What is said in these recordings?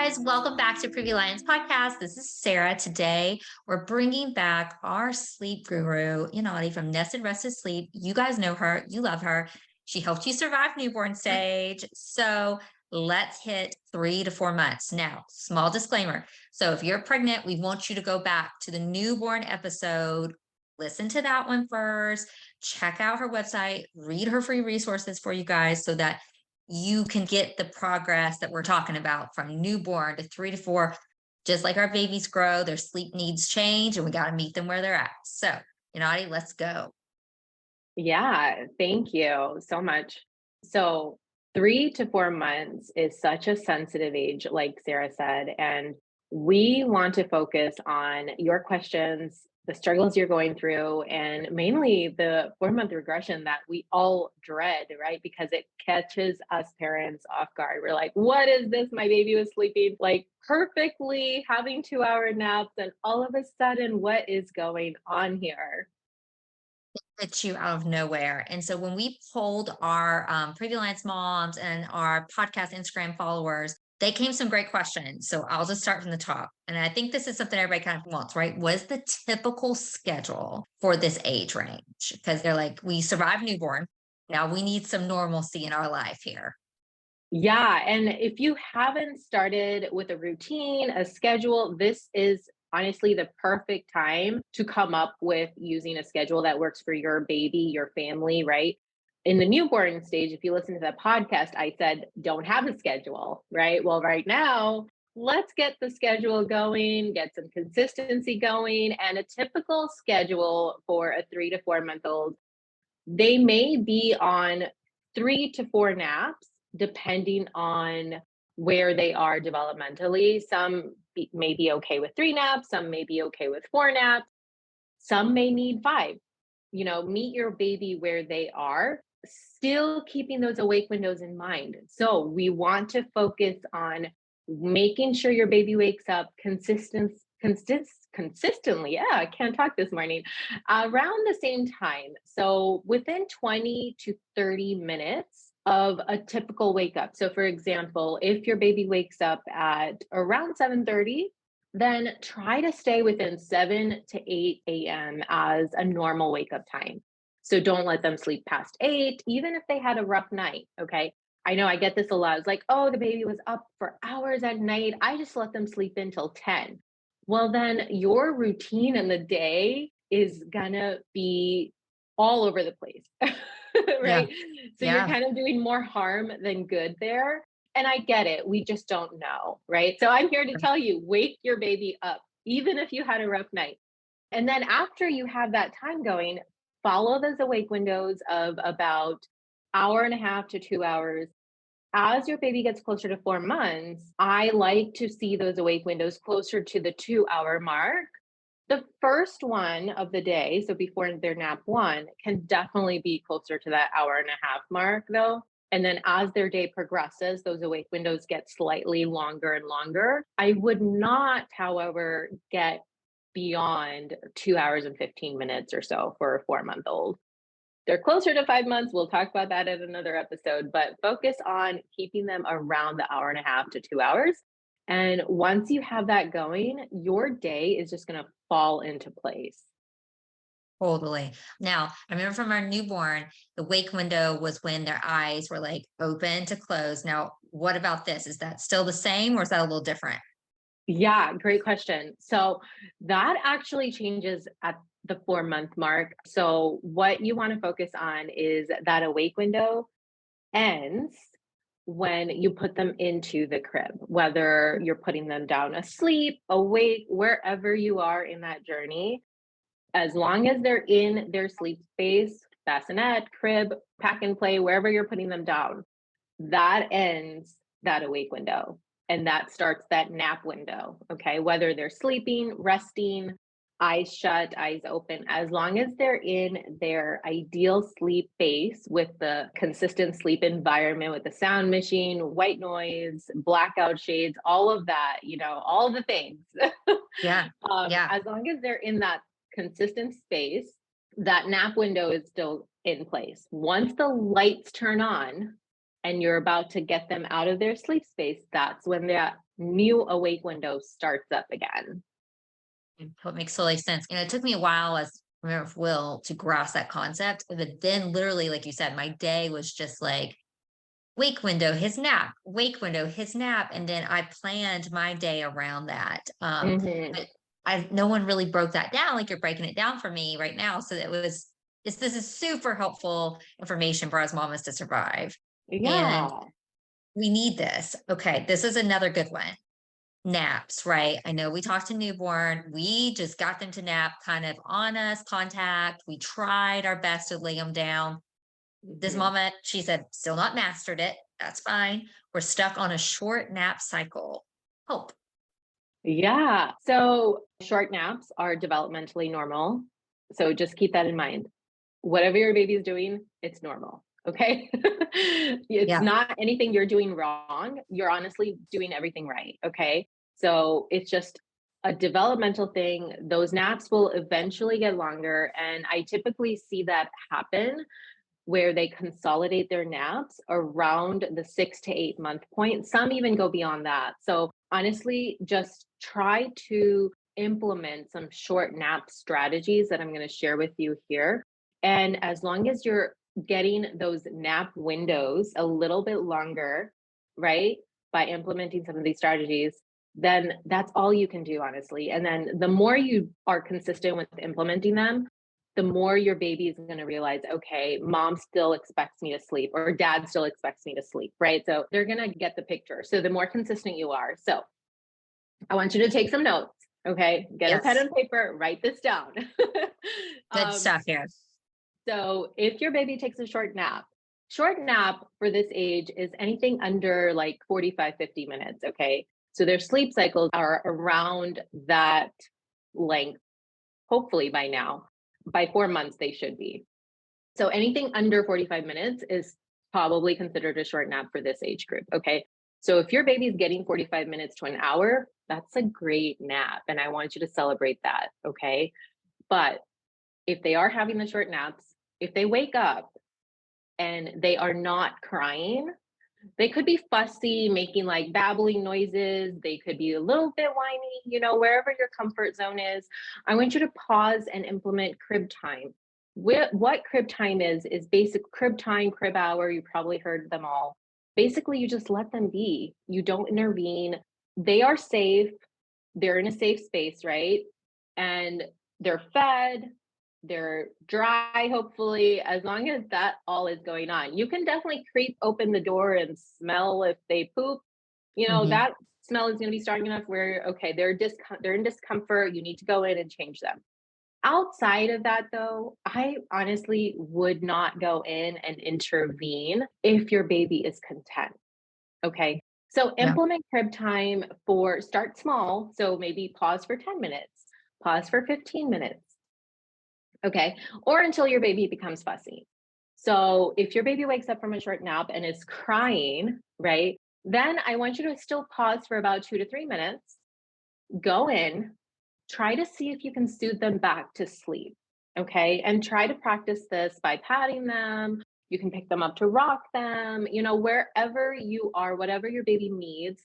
guys, welcome back to Preview Lions Podcast. This is Sarah. Today, we're bringing back our sleep guru, Unnati from Nestedtorestedsleep. You guys know her, you love her. She helped you survive newborn stage. So let's hit 3 to 4 months. Now, small disclaimer. So if you're pregnant, we want you to go back to the newborn episode, listen to that one first, check out her website, read her free resources for you guys so that you can get the progress that we're talking about from newborn to 3 to 4. Just like our babies grow, their sleep needs change, and we got to meet them where they're at. So, Unnati, let's go. Yeah, thank you so much. So 3 to 4 months is such a sensitive age, like Sarah said, and we want to focus on your questions, the struggles you're going through, and mainly the 4-month regression that we all dread, right? Because it catches us parents off guard. We're like, what is this? My baby was sleeping like perfectly, having 2-hour naps, and all of a sudden, what is going on here? Hit you out of nowhere. And so when we polled our Preview Alliance moms and our podcast Instagram followers, they came some great questions. So I'll just start from the top. And I think this is something everybody kind of wants, right? What is the typical schedule for this age range? Because they're like, we survived newborn. Now we need some normalcy in our life here. Yeah. And if you haven't started with a routine, a schedule, this is honestly the perfect time to come up with using a schedule that works for your baby, your family, right? In the newborn stage, if you listen to the podcast, I said, don't have a schedule, right? Well, right now, let's get the schedule going, get some consistency going. And a typical schedule for a 3 to 4 month old, they may be on 3 to 4 naps, depending on where they are developmentally. Some may be okay with 3 naps, some may be okay with 4 naps, some may need 5. Meet your baby where they are, still keeping those awake windows in mind. So we want to focus on making sure your baby wakes up consistently. Yeah, I can't talk this morning, around the same time. So within 20 to 30 minutes of a typical wake up. So for example, if your baby wakes up at around 7:30, then try to stay within 7 to 8 a.m. as a normal wake up time. So don't let them sleep past 8, even if they had a rough night. Okay. I know I get this a lot. It's like, oh, the baby was up for hours at night. I just let them sleep until 10. Well, then your routine in the day is gonna be all over the place, Yeah. right? So you're kind of doing more harm than good there. And I get it. We just don't know, right? So I'm here to tell you, wake your baby up, even if you had a rough night. And then after you have that time going, follow those awake windows of about hour and a half to 2 hours. As your baby gets closer to 4 months, I like to see those awake windows closer to the 2-hour mark. The first one of the day, so before their nap 1, can definitely be closer to that hour and a half mark though. And then as their day progresses, those awake windows get slightly longer and longer. I would not, however, get beyond 2 hours and 15 minutes or so for a 4-month-old. They're closer to 5 months. We'll talk about that in another episode, but focus on keeping them around the hour and a half to 2 hours. And once you have that going, your day is just going to fall into place. Totally. Now, I remember from our newborn, the wake window was when their eyes were like open to close. Now, what about this? Is that still the same or is that a little different? Yeah, great question. So that actually changes at the 4-month mark. So what you want to focus on is that awake window ends when you put them into the crib, whether you're putting them down asleep, awake, wherever you are in that journey. As long as they're in their sleep space, bassinet, crib, pack and play, wherever you're putting them down, that ends that awake window. And that starts that nap window. Okay. Whether they're sleeping, resting, eyes shut, eyes open, as long as they're in their ideal sleep space with the consistent sleep environment, with the sound machine, white noise, blackout shades, all of that, all the things. Yeah. As long as they're in that consistent space, that nap window is still in place. Once the lights turn on and you're about to get them out of their sleep space, that's when new awake window starts up again. What makes totally sense. And it took me a while as remember with Will to grasp that concept. But then literally, like you said, my day was just like wake window, his nap, wake window, his nap. And then I planned my day around that. Hmm. But no one really broke that down like you're breaking it down for me right now. So this is super helpful information for us mamas to survive. And Yeah. we need this. Okay, this is another good one. Naps, right? I know we talked to newborn. We just got them to nap kind of on us, contact. We tried our best to lay them down. This Hmm. mama, she said, still not mastered it. That's fine. We're stuck on a short nap cycle. Hope. Yeah. So short naps are developmentally normal. So just keep that in mind. Whatever your baby is doing, it's normal. Okay. It's Yeah. not anything you're doing wrong. You're honestly doing everything right. Okay. So it's just a developmental thing. Those naps will eventually get longer. And I typically see that happen where they consolidate their naps around the 6 to 8 month point. Some even go beyond that. So honestly, just try to implement some short nap strategies that I'm going to share with you here. And as long as you're getting those nap windows a little bit longer, right, by implementing some of these strategies, then that's all you can do, honestly. And then the more you are consistent with implementing them, the more your baby is going to realize, okay, mom still expects me to sleep or dad still expects me to sleep, right? So they're going to get the picture. So the more consistent you are. So I want you to take some notes. Okay. Get a pen Yes. and paper, write this down. Good um, stuff here. so if your baby takes a short nap for this age is anything under like 45, 50 minutes. Okay. So their sleep cycles are around that length, hopefully by now. By 4 months, they should be. So anything under 45 minutes is probably considered a short nap for this age group. Okay. So if your baby's getting 45 minutes to an hour, that's a great nap. And I want you to celebrate that. Okay. But if they are having the short naps, if they wake up and they are not crying, they could be fussy, making like babbling noises. They could be a little bit whiny, wherever your comfort zone is. I want you to pause and implement crib time. What crib time is basic crib time, crib hour. You probably heard them all. Basically, you just let them be. You don't intervene. They are safe. They're in a safe space, right? And they're fed, they're dry, hopefully, as long as that all is going on. You can definitely creep open the door and smell if they poop. Hmm. That smell is going to be strong enough where, okay, they're in discomfort. You need to go in and change them. Outside of that, though, I honestly would not go in and intervene if your baby is content. Okay. So Yeah. implement crib time for start small. So maybe pause for 10 minutes, pause for 15 minutes. Okay. Or until your baby becomes fussy. So if your baby wakes up from a short nap and is crying, right, then I want you to still pause for about 2 to 3 minutes, go in, try to see if you can soothe them back to sleep. Okay. And try to practice this by patting them. You can pick them up to rock them, wherever you are, whatever your baby needs,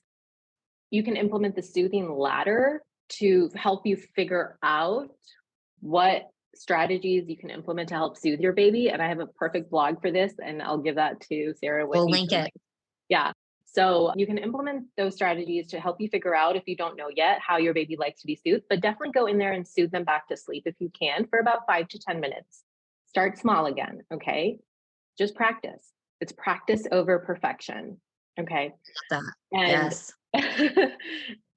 you can implement the soothing ladder to help you figure out what strategies you can implement to help soothe your baby. And I have a perfect blog for this, and I'll give that to Sarah with We'll you link to it. link. Yeah. So you can implement those strategies to help you figure out, if you don't know yet, how your baby likes to be soothed, but definitely go in there and soothe them back to sleep if you can for about 5 to 10 minutes. Start small again. Okay. Just practice. It's practice over perfection. Okay. That. And Yes.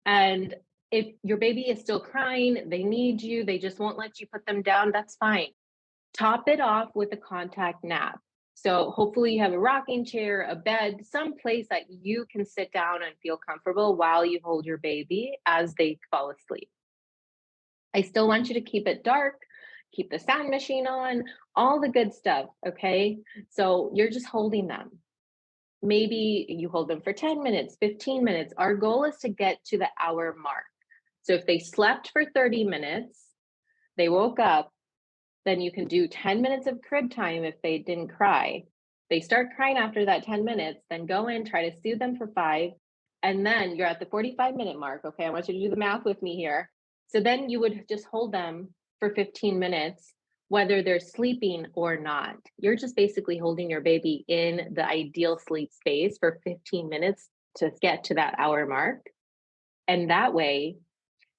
and if your baby is still crying, they need you, they just won't let you put them down, that's fine. Top it off with a contact nap. So hopefully you have a rocking chair, a bed, some place that you can sit down and feel comfortable while you hold your baby as they fall asleep. I still want you to keep it dark, keep the sound machine on, all the good stuff, okay? So you're just holding them. Maybe you hold them for 10 minutes, 15 minutes. Our goal is to get to the hour mark. So if they slept for 30 minutes, they woke up, then you can do 10 minutes of crib time if they didn't cry. They start crying after that 10 minutes, then go in, try to soothe them for 5, And then you're at the 45-minute mark. Okay, I want you to do the math with me here. So then you would just hold them for 15 minutes, whether they're sleeping or not. You're just basically holding your baby in the ideal sleep space for 15 minutes to get to that hour mark. And that way,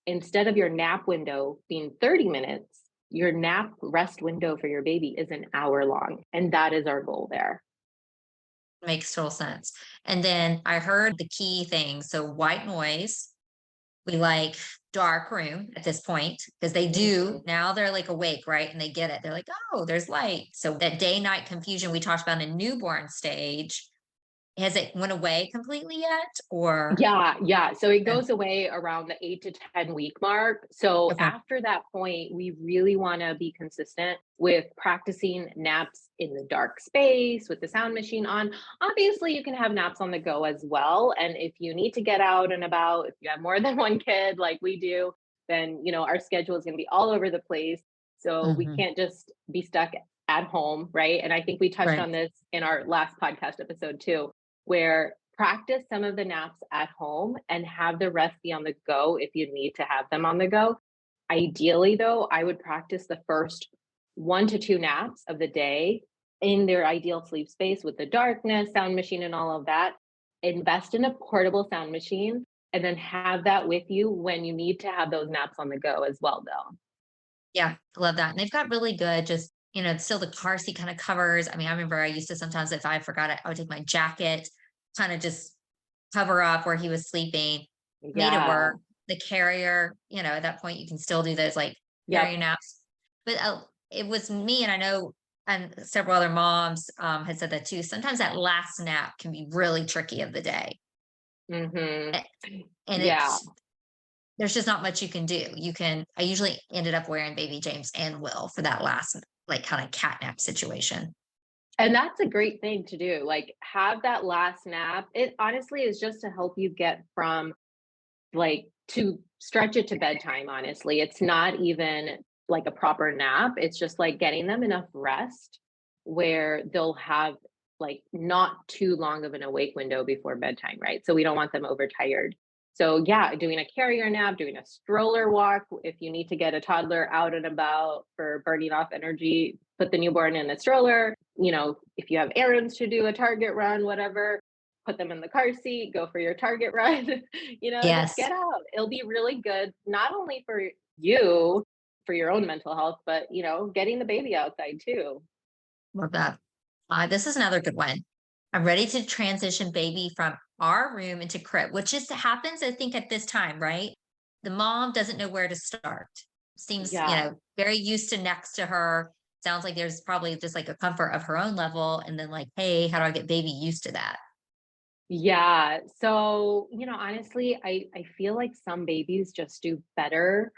instead of your nap window being 30 minutes, your nap rest window for your baby is an hour long. And that is our goal there. Makes total sense. And then I heard the key thing. So white noise, we like dark room at this point because they do Mhm. now they're like awake, right? And they get it. They're like, oh, there's light. So that day night confusion we talked about in newborn stage, has it went away completely yet? Or Yeah, yeah. So it okay. goes away around the 8 to 10 week mark. So Okay. after that point, we really want to be consistent with practicing naps in the dark space with the sound machine on. Obviously, you can have naps on the go as well. And if you need to get out and about, if you have more than one kid like we do, then our schedule is going to be all over the place. So we Mhm. can't just be stuck at home, right? And I think we touched Right. on this in our last podcast episode too, where practice some of the naps at home and have the rest be on the go if you need to have them on the go. Ideally, though, I would practice the first 1 to 2 naps of the day in their ideal sleep space with the darkness, sound machine, and all of that. Invest in a portable sound machine and then have that with you when you need to have those naps on the go as well, though. Yeah, I love that. And they've got really good just, still the car seat kind of covers. I mean, I remember I used to sometimes if I forgot it, I would take my jacket, kind of just cover up where he was sleeping, made it Yeah. work. The carrier, at that point you can still do those like carrier Yep. naps. But it was me, and I know, and several other moms had said that too. Sometimes that last nap can be really tricky of the day. Hmm. A- And Yeah. there's just not much you can do. I usually ended up wearing baby James and Will for that last like kind of catnap situation. And that's a great thing to do. Like, have that last nap. It honestly is just to help you get from to stretch it to bedtime, honestly. It's not even like a proper nap. It's just like getting them enough rest where they'll have like not too long of an awake window before bedtime, right? So we don't want them overtired. So yeah, doing a carrier nap, doing a stroller walk. If you need to get a toddler out and about for burning off energy, put the newborn in a stroller. If you have errands to do, a Target run, whatever, put them in the car seat, go for your Target run, just Yes, get out. It'll be really good, not only for you, for your own mental health, but, getting the baby outside too. love that. This is another good one. I'm ready to transition baby from our room into crib, which just happens, I think, at this time, right? The mom doesn't know where to start. Seems, Yeah. very used to next to her. Sounds like there's probably just like a comfort of her own level. And then, like, hey, how do I get baby used to that? Yeah. So, honestly, I feel like some babies just do better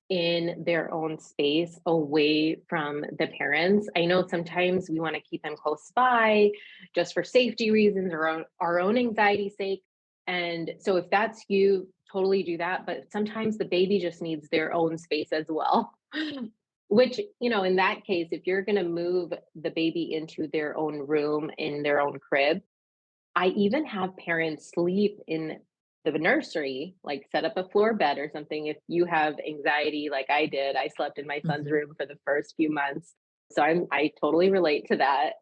in their own space away from the parents. I know sometimes we want to keep them close by just for safety reasons or our own anxiety sake. And so if that's you, totally do that. But sometimes the baby just needs their own space as well. Which, in that case, if you're going to move the baby into their own room in their own crib, I even have parents sleep in the nursery, like set up a floor bed or something. If you have anxiety like I did, I slept in my son's Mhm. room for the first few months. So I totally relate to that.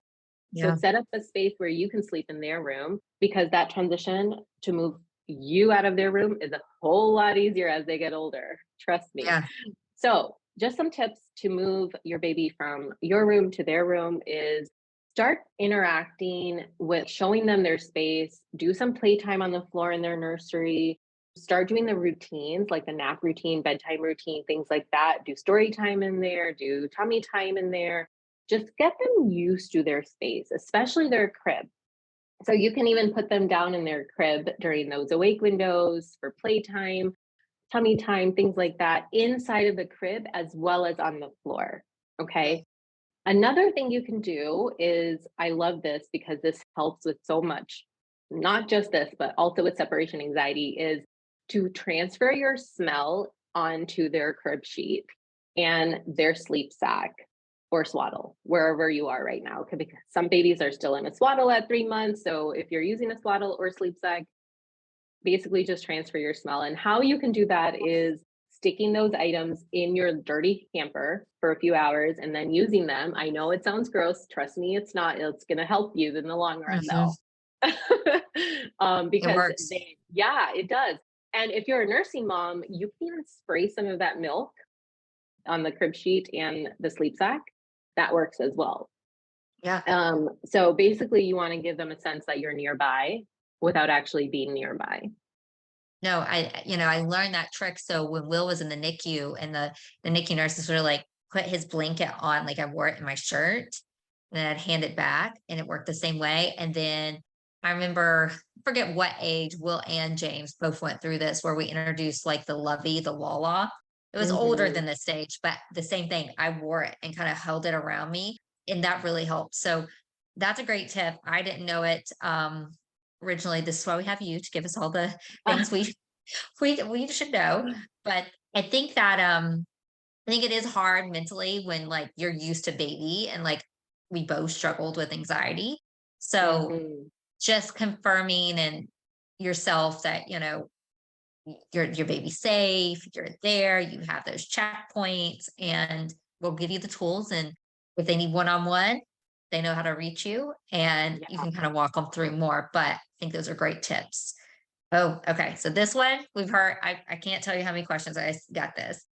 So Yeah. set up a space where you can sleep in their room because that transition to move you out of their room is a whole lot easier as they get older. Trust me. Yeah. So, just some tips to move your baby from your room to their room is start interacting with showing them their space, do some playtime on the floor in their nursery, start doing the routines like the nap routine, bedtime routine, things like that. Do story time in there, do tummy time in there. Just get them used to their space, especially their crib. So you can even put them down in their crib during those awake windows for playtime, tummy time, things like that, inside of the crib as well as on the floor. Okay. Another thing you can do is I love this because this helps with so much, not just this, but also with separation anxiety, is to transfer your smell onto their crib sheet and their sleep sack or swaddle, wherever you are right now. Because some babies are still in a swaddle at 3 months. So if you're using a swaddle or sleep sack, basically just transfer your smell. And how you can do that is sticking those items in your dirty hamper for a few hours and then using them. I know it sounds gross. Trust me, it's not. It's going to help you in the long run, Mhm. though. It Because works. yeah, it does. And if you're a nursing mom, you can even spray some of that milk on the crib sheet and the sleep sack. That works as well. Yeah. So basically, you want to give them a sense that you're nearby without actually being nearby. No, I learned that trick. So when Will was in the NICU and the NICU nurses were like, put his blanket on, like I wore it in my shirt, and then I'd hand it back and it worked the same way. And then I remember, forget what age, Will and James both went through this where we introduced like the Lovey, the Lala. It was older Hmm. than this stage, but the same thing. I wore it and kind of held it around me, and that really helped. So that's a great tip. I didn't know it. Originally, this is why we have you to give us all the things we should know. But I think that I think it is hard mentally when like you're used to baby, and like we both struggled with anxiety. So Hmm. just confirming and yourself that your baby's safe, you're there, you have those checkpoints, and we'll give you the tools. And if they need one-on-one, they know how to reach you, and you Yeah. can kind of walk them through more. But I think those are great tips. Oh, okay. So this one we've heard, I can't tell you how many questions got this.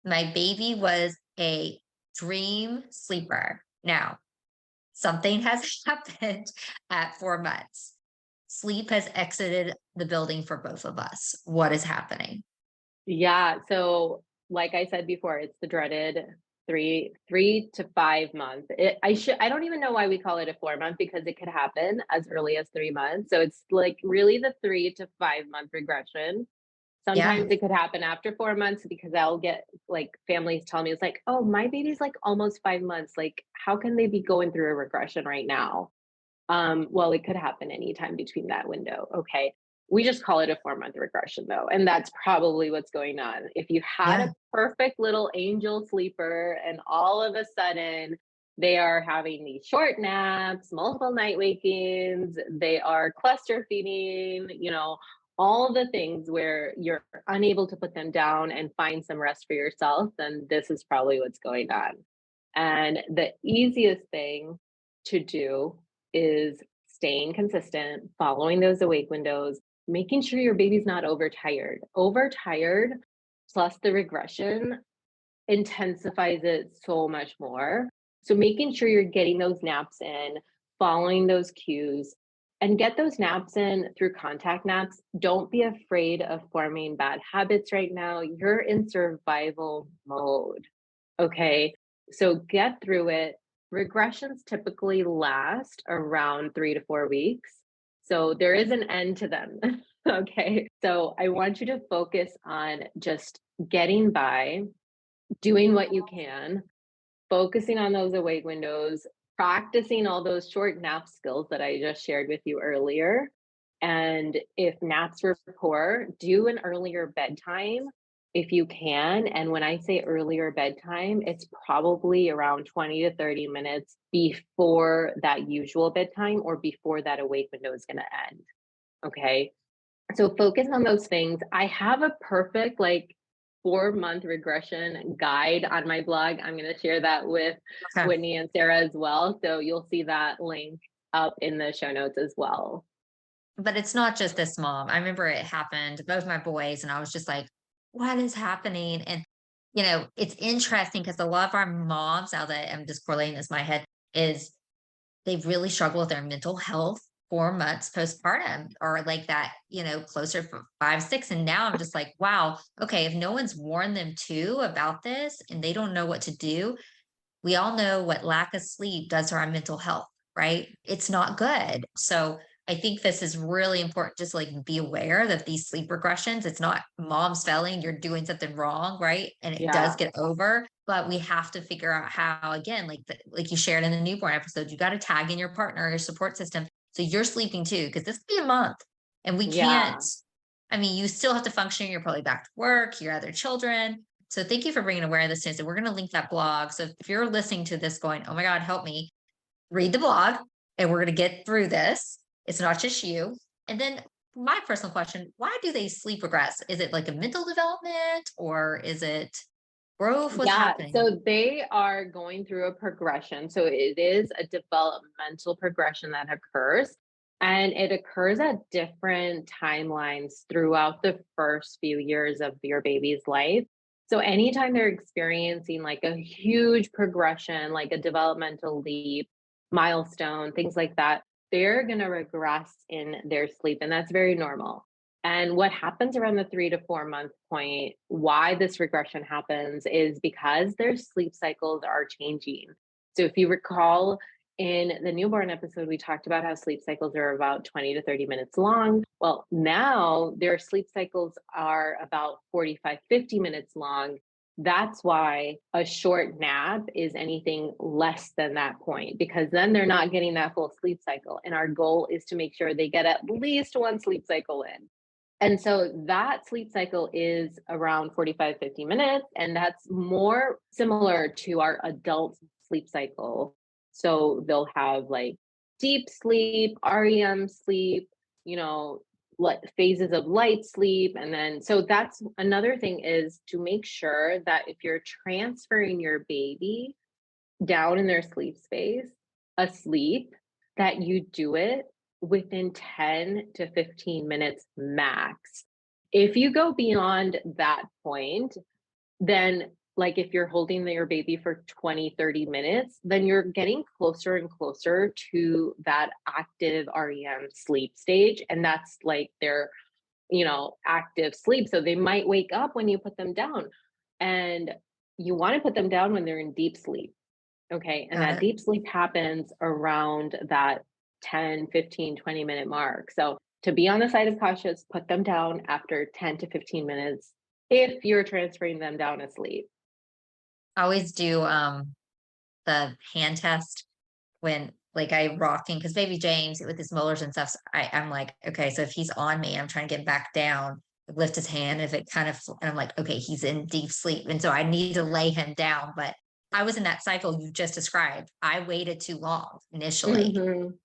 My baby was a dream sleeper. Now, something has happened at 4 months. Sleep has exited the building for both of us. What is happening? Yeah. So, like I said before, it's the dreaded 3 to 5 month. I don't even know why we call it a 4 month because it could happen as early as 3 months. So it's like really the 3 to 5 month regression. Yeah. Sometimes it could happen after 4 months because I'll get like families tell me it's like, oh, my baby's like almost 5 months. Like, how can they be going through a regression right now? Well, it could happen anytime between that window. Okay. We just call it a 4 month regression though. And that's probably what's going on. If you had Yeah. a perfect little angel sleeper and all of a sudden they are having these short naps, multiple night wakings, they are cluster feeding, all the things where you're unable to put them down and find some rest for yourself, then this is probably what's going on. And the easiest thing to do is staying consistent, following those awake windows, making sure your baby's not overtired. Overtired plus the regression intensifies it so much more. So making sure you're getting those naps in, following those cues, and get those naps in through contact naps. Don't be afraid of forming bad habits right now. You're in survival mode. Okay. So get through it. Regressions typically last around 3 to 4 weeks. So there is an end to them. Okay. So I want you to focus on just getting by, doing what you can, focusing on those awake windows, practicing all those short nap skills that I just shared with you earlier. And if naps were poor, do an earlier bedtime if you can. And when I say earlier bedtime, it's probably around 20 to 30 minutes before that usual bedtime or before that awake window is going to end. Okay. So focus on those things. I have a perfect 4 month regression guide on my blog. I'm going to share that with Okay. Whitney and Sarah as well. So you'll see that link up in the show notes as well. But it's not just this mom. I remember it happened to both my boys, and I was just like, what is happening? And, it's interesting because a lot of our moms, now that I'm just correlating this in my head, is they really struggle with their mental health 4 months postpartum, or like that, closer for 5, 6. And now I'm just like, wow, okay, if no one's warned them too about this and they don't know what to do, we all know what lack of sleep does to our mental health, right? It's not good. So I think this is really important. Just like be aware that these sleep regressions, it's not mom's failing, you're doing something wrong, right? And it does Yeah. get over, but we have to figure out how, again, like you shared in the newborn episode, you got to tag in your partner, your support system. So you're sleeping too, because this could be a month and we can't, Yeah. I mean, you still have to function. You're probably back to work, your other children. So thank you for bringing awareness to this. And we're going to link that blog. So if you're listening to this going, oh my God, help me, read the blog, and we're going to get through this. It's not just you. And then my personal question, why do they sleep regress? Is it like a mental development or is it growth? What's Yeah, happening? so they are going through a progression. So it is a developmental progression that occurs, and it occurs at different timelines throughout the first few years of your baby's life. So anytime they're experiencing like a huge progression, like a developmental leap, milestone, things like that, they're going to regress in their sleep, and that's very normal. And what happens around the 3 to 4 month point, why this regression happens is because their sleep cycles are changing. So, if you recall in the newborn episode, we talked about how sleep cycles are about 20 to 30 minutes long. Well, now their sleep cycles are about 45, 50 minutes long. That's why a short nap is anything less than that point, because then they're not getting that full sleep cycle. And our goal is to make sure they get at least one sleep cycle in. And so that sleep cycle is around 45, 50 minutes, and that's more similar to our adult sleep cycle. So they'll have like deep sleep, REM sleep, you know, phases of light sleep. And then, so that's another thing, is to make sure that if you're transferring your baby down in their sleep space, asleep, that you do it within 10 to 15 minutes max. If you go beyond that point, then like if you're holding your baby for 20, 30 minutes, then you're getting closer and closer to that active REM sleep stage. And that's like their, active sleep. So they might wake up when you put them down. And you want to put them down when they're in deep sleep. Okay. And Got that it. deep sleep happens around that 10, 15, 20-minute mark. So to be on the side of cautious, put them down after 10 to 15 minutes if you're transferring them down asleep. I always do the hand test when like I rocking because baby James with his molars and stuff. So I'm like, okay, so if he's on me, I'm trying to get him back down, lift his hand. If it kind of, and I'm like, okay, he's in deep sleep. And so I need to lay him down. But I was in that cycle you just described. I waited too long initially. Mhm.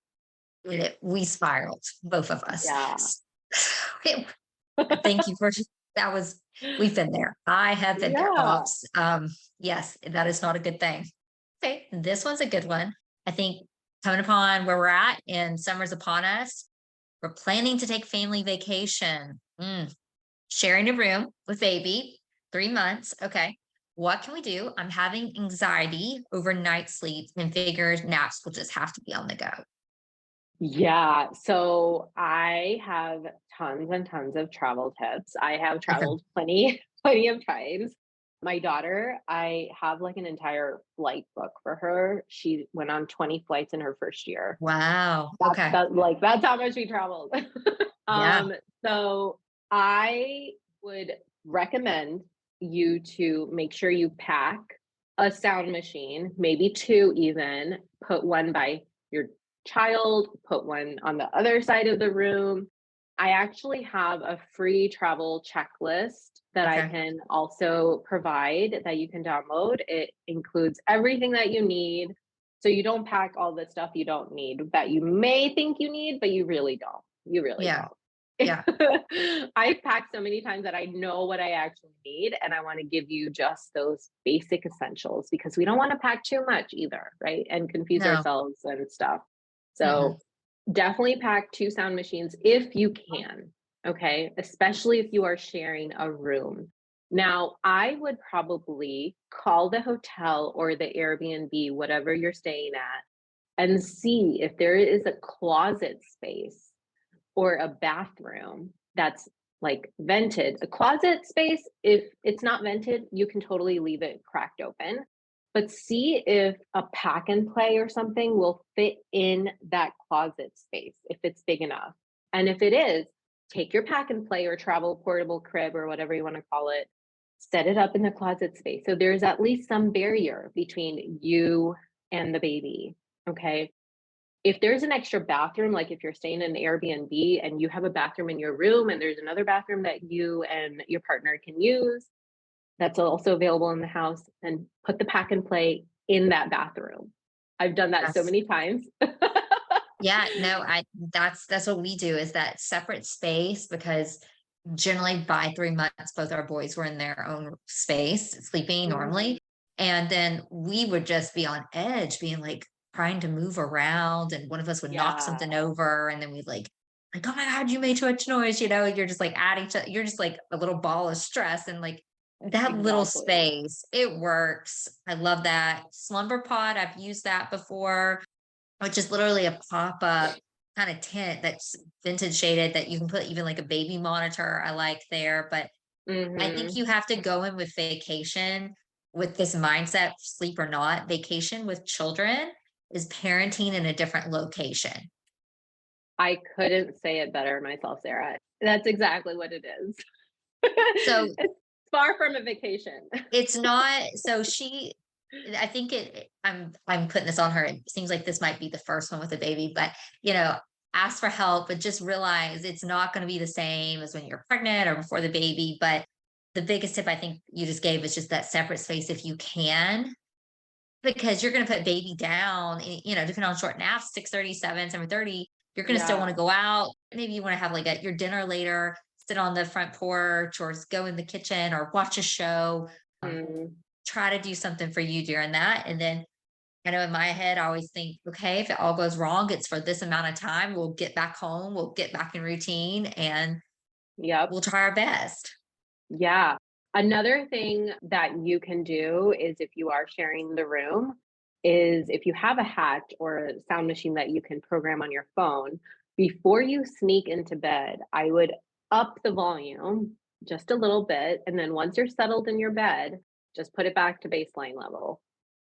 We spiraled, both of us. Yeah. It- Thank you for that was we've been there. I have been there. Yeah. Yes, that is not a good thing. Okay, this one's a good one. I think coming upon where we're at and summer's upon us, we're planning to take family vacation. Sharing a room with baby, 3 months. Okay. What can we do? I'm having anxiety over night sleep and figure naps will just have to be on the go. Yeah. So I have tons and tons of travel tips. I have Okay. traveled plenty, plenty of times. My daughter, I have like an entire flight book for her. She went on 20 flights in her first year. Wow. That's Okay. that's how much we traveled. Yeah. So I would recommend you to make sure you pack a sound machine, maybe two even, put one by your child, put one on the other side of the room. I actually have a free travel checklist that I Okay. can also provide that you can download. It includes everything that you need. So you don't pack all the stuff you don't need that you may think you need, but you really don't. You really Yeah. don't. Yeah. I've packed so many times that I know what I actually need, and I want to give you just those basic essentials because we don't want to pack too much either, right? And confuse No. ourselves and stuff. Mm-mm. So definitely pack two sound machines if you can. Okay. Especially if you are sharing a room. Now, I would probably call the hotel or the Airbnb, whatever you're staying at, and see if there is a closet space or a bathroom that's like vented. A closet space, if it's not vented, you can totally leave it cracked open. But see if a pack and play or something will fit in that closet space if it's big enough. And if it is, take your pack and play or travel portable crib or whatever you want to call it, set it up in the closet space. So there's at least some barrier between you and the baby. Okay. If there's an extra bathroom, like if you're staying in an Airbnb and you have a bathroom in your room and there's another bathroom that you and your partner can use, that's also available in the house, and put the pack and play in that bathroom. I've done that so Yes. many times. Yeah, no, that's what we do is that separate space because generally by 3 months, both our boys were in their own space, sleeping Mhm. normally. And then we would just be on edge, being like trying to move around, and one of us would knock something Yeah, over, and then we'd like, oh my God, you made too much noise, you're just like at each other, you're just like a little ball of stress. And like that little exactly. space, it works. I love that. Slumber pod, I've used that before, which is literally a pop-up kind of tent that's vintage shaded that you can put even like a baby monitor I like there. But I think Mhm. you have to go in with vacation with this mindset, sleep or not. Vacation with children is parenting in a different location. I couldn't say it better myself, Sarah. That's exactly what it is. So It's far from a vacation. it's not, so she, I think I'm putting this on her. It seems like this might be the first one with a baby, but you know, ask for help, but just realize it's not going to be the same as when you're pregnant or before the baby. But the biggest tip I think you just gave is just that separate space if you can, because you're going to put baby down, depending on short naps, 6:30, 7:30, you're going to still want to Yeah. go out. Maybe you want to have like your dinner later, sit on the front porch or go in the kitchen or watch a show. Um, Mm. Try to do something for you during that. And then I know in my head, I always think, okay, if it all goes wrong, it's for this amount of time. We'll get back home, we'll get back in routine, and Yep. we'll try our best. Yeah. Another thing that you can do is if you are sharing the room, is if you have a hat or a sound machine that you can program on your phone, before you sneak into bed, I would up the volume just a little bit. And then once you're settled in your bed, just put it back to baseline level.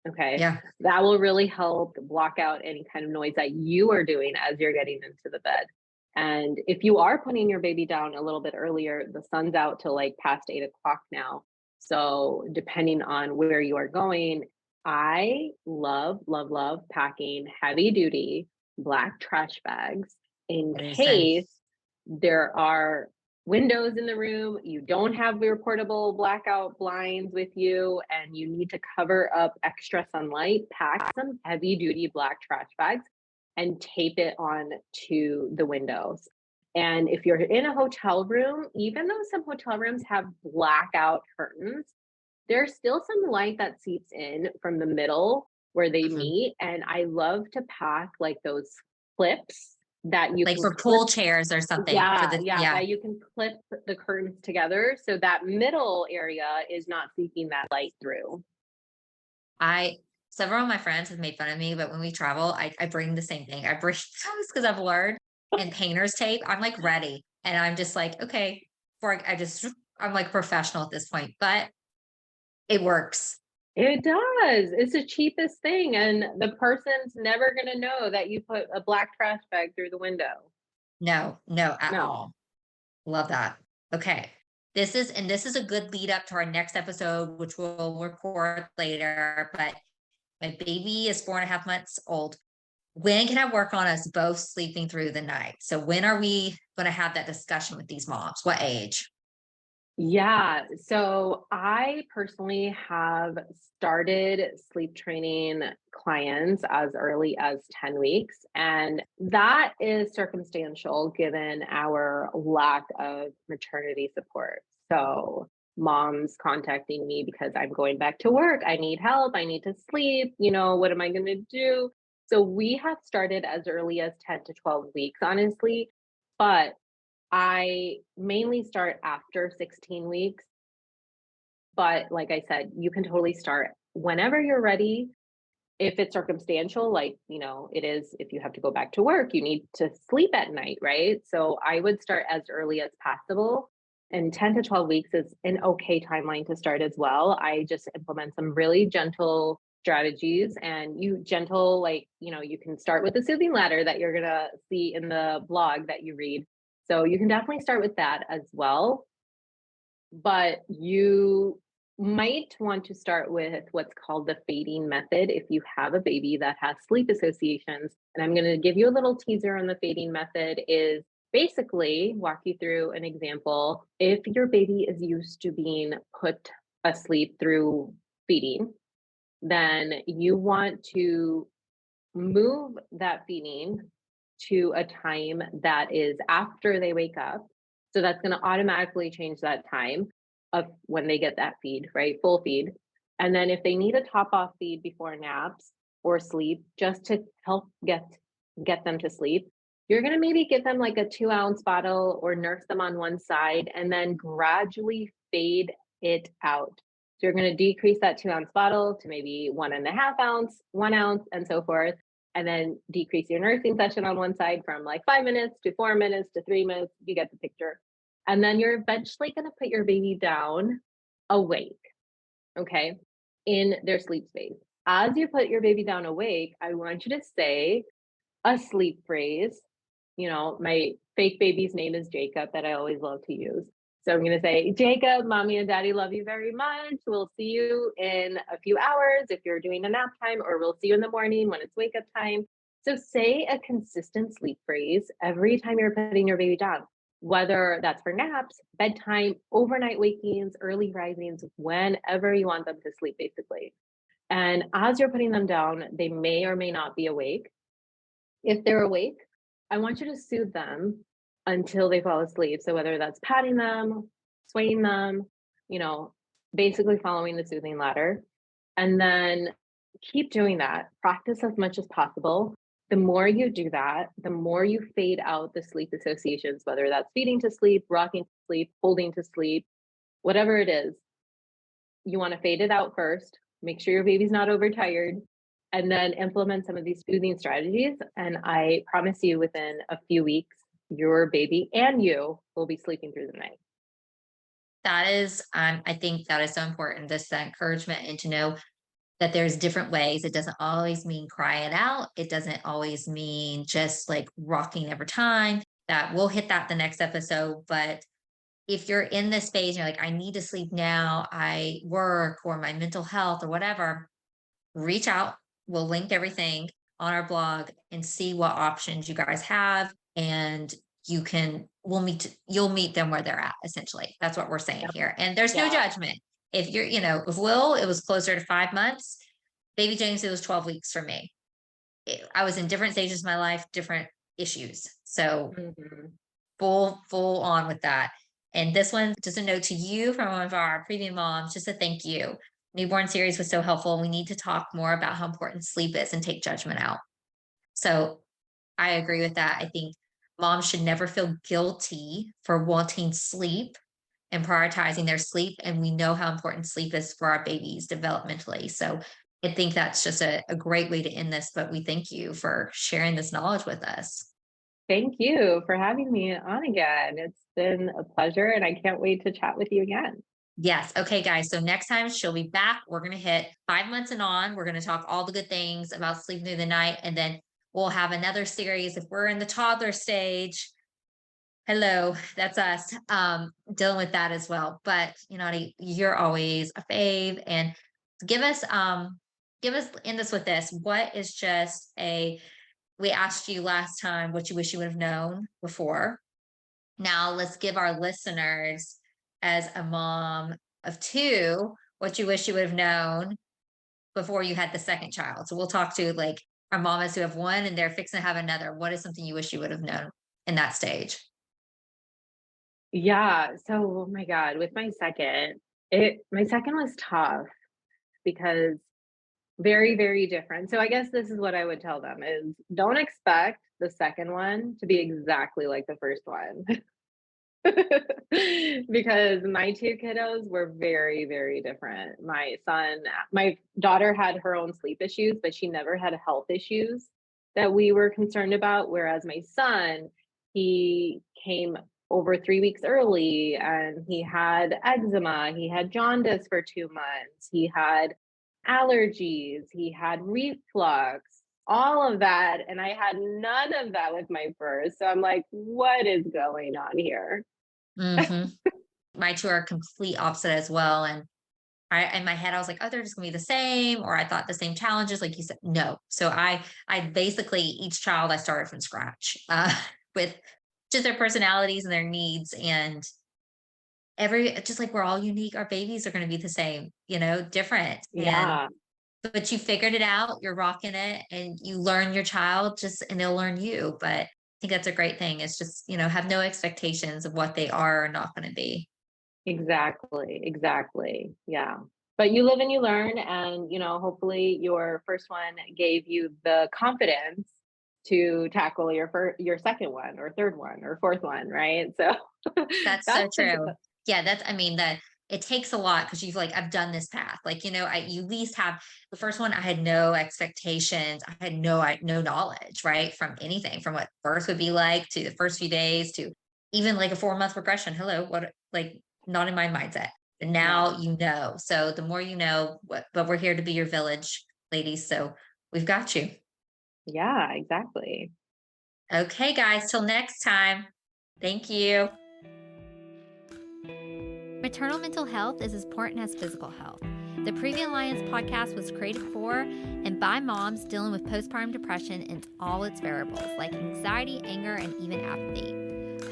Okay. Yeah. That will really help block out any kind of noise that you are doing as you're getting into the bed. And if you are putting your baby down a little bit earlier, the sun's out till like past 8 o'clock now. So depending on where you are going, I love, love, love packing heavy duty black trash bags in I do the same. case there are windows in the room, you don't have your portable blackout blinds with you, and you need to cover up extra sunlight, pack some heavy duty black trash bags and tape it on to the windows. And if you're in a hotel room, even though some hotel rooms have blackout curtains, there's still some light that seeps in from the middle where they Mhm. meet. And I love to pack like those clips that you Like can for clip. pool chairs or something for Yeah, the, yeah, yeah. that you can clip the curtains together so that middle area is not seeping that light through. I Several of my friends have made fun of me, but when we travel, I bring the same thing. I bring those because I've learned, and painter's tape. I'm like ready. And I'm just like, okay, I'm like professional at this point, but it works. It does. It's the cheapest thing, and the person's never gonna know that you put a black trash bag through the window. No, no, at No. all. Love that. Okay. This is a good lead up to our next episode, which we'll record later. But my baby is 4.5 months old. When can I work on us both sleeping through the night? So when are we going to have that discussion with these moms? What age? Yeah. So I personally have started sleep training clients as early as 10 weeks. And that is circumstantial given our lack of maternity support. So moms contacting me because I'm going back to work. I need help. I need to sleep. What am I going to do? So we have started as early as 10 to 12 weeks, honestly. But I mainly start after 16 weeks, but like I said, you can totally start whenever you're ready. If it's circumstantial, like, it is if you have to go back to work, you need to sleep at night, right? So I would start as early as possible. And 10 to 12 weeks is an okay timeline to start as well. I just implement some really gentle strategies and like, you can start with the soothing ladder that you're going to see in the blog that you read. So you can definitely start with that as well. But you might want to start with what's called the fading method if you have a baby that has sleep associations. And I'm going to give you a little teaser on the fading method is basically walk you through an example. If your baby is used to being put asleep through feeding, then you want to move that feeding to a time that is after they wake up. So that's going to automatically change that time of when they get that feed, right? Full feed. And then if they need a top off feed before naps or sleep, just to help get them to sleep, you're going to maybe give them like a 2 ounce bottle or nurse them on one side and then gradually fade it out. So you're going to decrease that 2 ounce bottle to maybe 1.5 ounce, 1 ounce, and so forth. And then decrease your nursing session on one side from like 5 minutes to 4 minutes to 3 minutes. You get the picture. And then you're eventually going to put your baby down awake, okay, in their sleep space. As you put your baby down awake, I want you to say a sleep phrase. You know, my fake baby's name is Jacob that I always love to use. So I'm going to say, Jacob, mommy and daddy love you very much. We'll see you in a few hours if you're doing a nap time, or we'll see you in the morning when it's wake up time. So say a consistent sleep phrase every time you're putting your baby down, whether that's for naps, bedtime, overnight wakings, early risings, whenever you want them to sleep, basically. And as you're putting them down, they may or may not be awake. If they're awake, I want you to soothe them until they fall asleep. So whether that's patting them, swaying them, you know, basically following the soothing ladder. And then keep doing that. Practice as much as possible. The more you do that, the more you fade out the sleep associations, whether that's feeding to sleep, rocking to sleep, holding to sleep, whatever it is. You want to fade it out first. Make sure your baby's not overtired, and then implement some of these soothing strategies. And I promise you, within a few weeks, your baby and you will be sleeping through the night. That is, I think that is so important. This encouragement and to know that there's different ways. It doesn't always mean cry it out. It doesn't always mean just like rocking every time. That we'll hit that the next episode. But if you're in this phase, and you're like, I need to sleep now, I work or my mental health or whatever, reach out. We'll link everything on our blog and see what options you guys have. And you'll meet them where they're at, essentially. That's what we're saying Yep. here. And there's no Yeah. judgment. If you're, if Will, it was closer to 5 months. Baby James, it was 12 weeks for me. I was in different stages of my life, different issues. So Mhm. full on with that. And this one, just a note to you from one of our previous moms, just a thank you. Newborn series was so helpful. We need to talk more about how important sleep is and take judgment out. So I agree with that. I think moms should never feel guilty for wanting sleep and prioritizing their sleep. And we know how important sleep is for our babies developmentally. So I think that's just a great way to end this. But we thank you for sharing this knowledge with us. Thank you for having me on again. It's been a pleasure, and I can't wait to chat with you again. Yes. Okay, guys. So next time she'll be back. We're going to hit 5 months and on. We're going to talk all the good things about sleeping through the night. And then we'll have another series if we're in the toddler stage. Hello, that's us, dealing with that as well. But you're always a fave, and give us end this with this. What is just we asked you last time what you wish you would have known before. Now let's give our listeners, as a mom of two, what you wish you would have known before you had the second child. So we'll talk to like our mamas who have one and they're fixing to have another. What is something you wish you would have known in that stage? Yeah. So, oh my God, with my second was tough because very, very different. So I guess this is what I would tell them is don't expect the second one to be exactly like the first one. Because my two kiddos were very, very different. My daughter had her own sleep issues, but she never had health issues that we were concerned about. Whereas my son, he came over 3 weeks early and he had eczema, he had jaundice for 2 months, he had allergies, he had reflux, all of that. And I had none of that with my first. So I'm like, what is going on here? Mhm. My two are complete opposite as well. And in my head, I was like, oh, they're just gonna be the same. Or I thought the same challenges, like you said. No. So I basically, each child I started from scratch, with just their personalities and their needs. And just like we're all unique, our babies are going to be the same, different. And Yeah. but you figured it out, you're rocking it, and you learn your child and they'll learn you. But I think that's a great thing. It's just, have no expectations of what they are or not going to be. Exactly, exactly. Yeah. But you live and you learn, and hopefully your first one gave you the confidence to tackle your second one or third one or fourth one, right? So That's so that's true. Yeah, that it takes a lot because I've done this path. You at least have the first one. I had no expectations. I had no knowledge, right? From anything, from what birth would be like to the first few days to even like a 4-month regression. Hello, what, not in my mindset. And yeah. now So the more you know, but we're here to be your village, ladies. So we've got you. Yeah, exactly. Okay, guys, till next time. Thank you. Maternal mental health is as important as physical health. The Preview Alliance podcast was created for and by moms dealing with postpartum depression and all its variables, like anxiety, anger, and even apathy.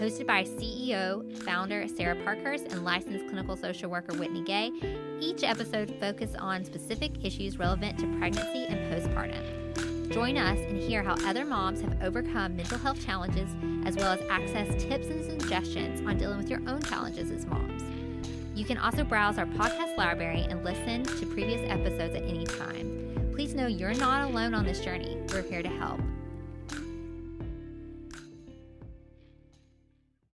Hosted by CEO, founder Sarah Parkhurst, and licensed clinical social worker Whitney Gay, each episode focuses on specific issues relevant to pregnancy and postpartum. Join us and hear how other moms have overcome mental health challenges, as well as access tips and suggestions on dealing with your own challenges as moms. You can also browse our podcast library and listen to previous episodes at any time. Please know you're not alone on this journey. We're here to help.